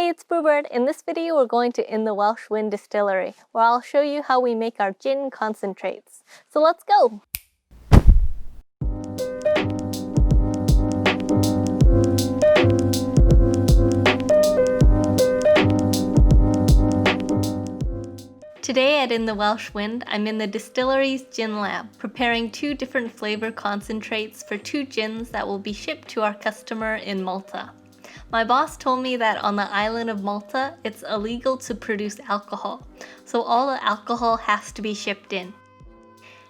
Hey, it's Brewbird. In this video, we're going to In the Welsh Wind Distillery, where I'll show you how we make our gin concentrates. So let's go! Today at In the Welsh Wind, I'm in the distillery's gin lab, preparing 2 different flavor concentrates for 2 gins that will be shipped to our customer in Malta. My boss told me that on the island of Malta, it's illegal to produce alcohol, so all the alcohol has to be shipped in.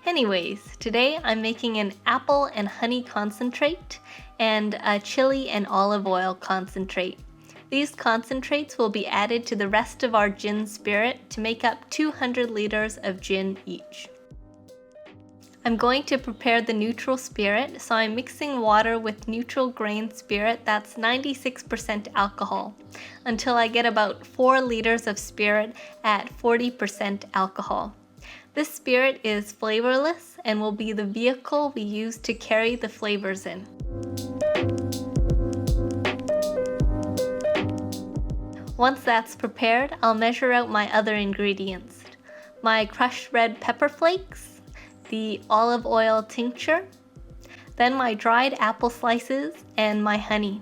Anyways, today I'm making an apple and honey concentrate and a chili and olive oil concentrate. These concentrates will be added to the rest of our gin spirit to make up 200 liters of gin each. I'm going to prepare the neutral spirit, so I'm mixing water with neutral grain spirit that's 96% alcohol until I get about 4 liters of spirit at 40% alcohol. This spirit is flavorless and will be the vehicle we use to carry the flavors in. Once that's prepared, I'll measure out my other ingredients. My crushed red pepper flakes, the olive oil tincture, then my dried apple slices, and my honey.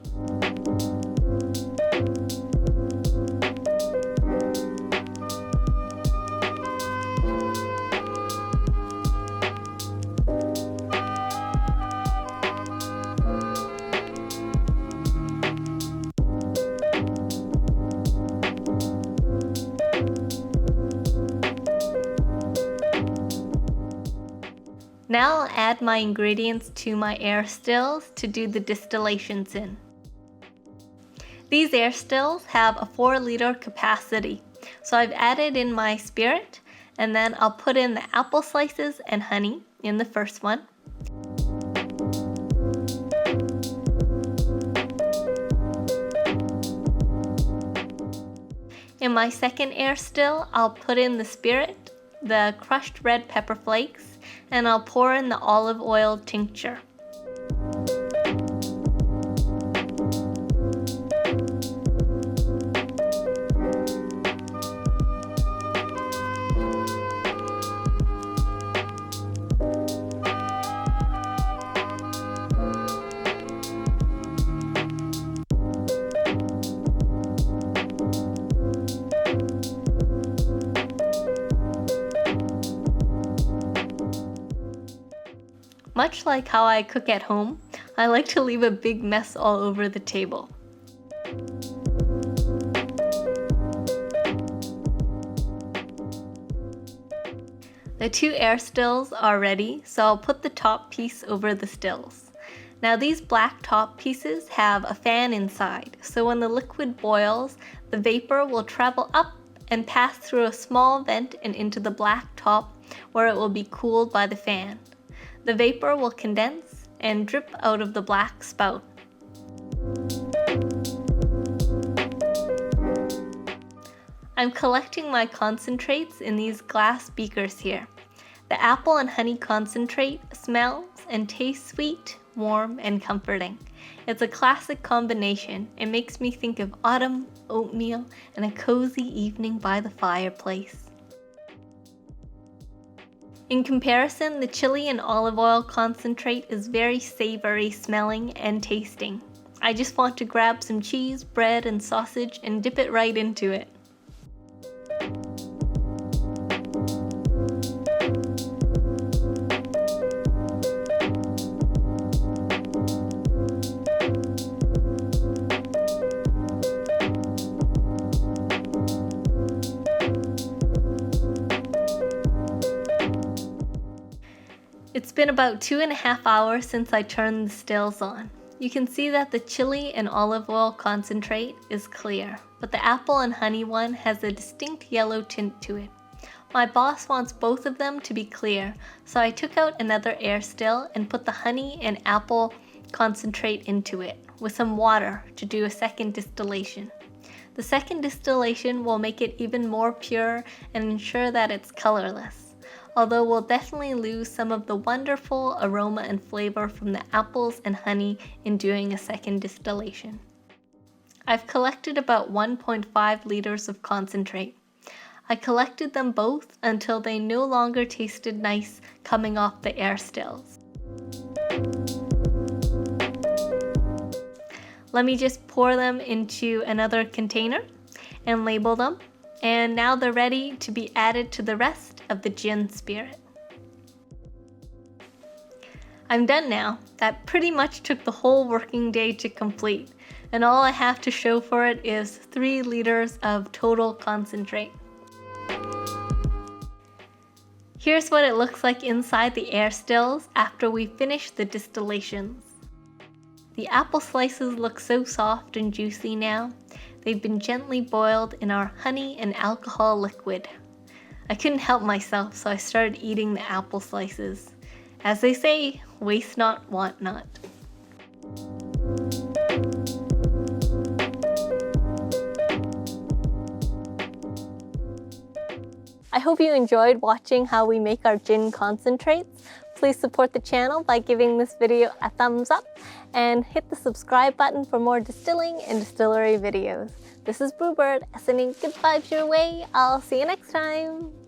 Now I'll add my ingredients to my AIRSTILLS to do the distillations in. These AIRSTILLS have a 4-liter capacity, so I've added in my spirit, and then I'll put in the apple slices and honey in the first one. In my second AIRSTILL, I'll put in the spirit, the crushed red pepper flakes, and I'll pour in the olive oil tincture. Much like how I cook at home, I like to leave a big mess all over the table. The 2 AIRSTILLS are ready, so I'll put the top piece over the stills. Now these black top pieces have a fan inside, so when the liquid boils, the vapor will travel up and pass through a small vent and into the black top where it will be cooled by the fan. The vapor will condense and drip out of the black spout. I'm collecting my concentrates in these glass beakers here. The apple and honey concentrate smells and tastes sweet, warm, and comforting. It's a classic combination. It makes me think of autumn, oatmeal, and a cozy evening by the fireplace. In comparison, the chili and olive oil concentrate is very savory smelling and tasting. I just want to grab some cheese, bread, and sausage and dip it right into it. It's been about 2.5 hours since I turned the stills on. You can see that the chili and olive oil concentrate is clear, but the apple and honey one has a distinct yellow tint to it. My boss wants both of them to be clear, so I took out another AIRSTILL and put the honey and apple concentrate into it with some water to do a second distillation. The second distillation will make it even more pure and ensure that it's colorless, although we'll definitely lose some of the wonderful aroma and flavor from the apples and honey in doing a second distillation. I've collected about 1.5 liters of concentrate. I collected them both until they no longer tasted nice coming off the AIRSTILLS. Let me just pour them into another container and label them, and now they're ready to be added to the rest of the gin spirit. I'm done now. That pretty much took the whole working day to complete, and all I have to show for it is 3 liters of total concentrate. Here's what it looks like inside the AIRSTILLS after we finish the distillations. The apple slices look so soft and juicy now. They've been gently boiled in our honey and alcohol liquid. I couldn't help myself, so I started eating the apple slices. As they say, waste not, want not. I hope you enjoyed watching how we make our gin concentrates. Please support the channel by giving this video a thumbs up and hit the subscribe button for more distilling and distillery videos. This is Brewbird, sending good vibes your way. I'll see you next time.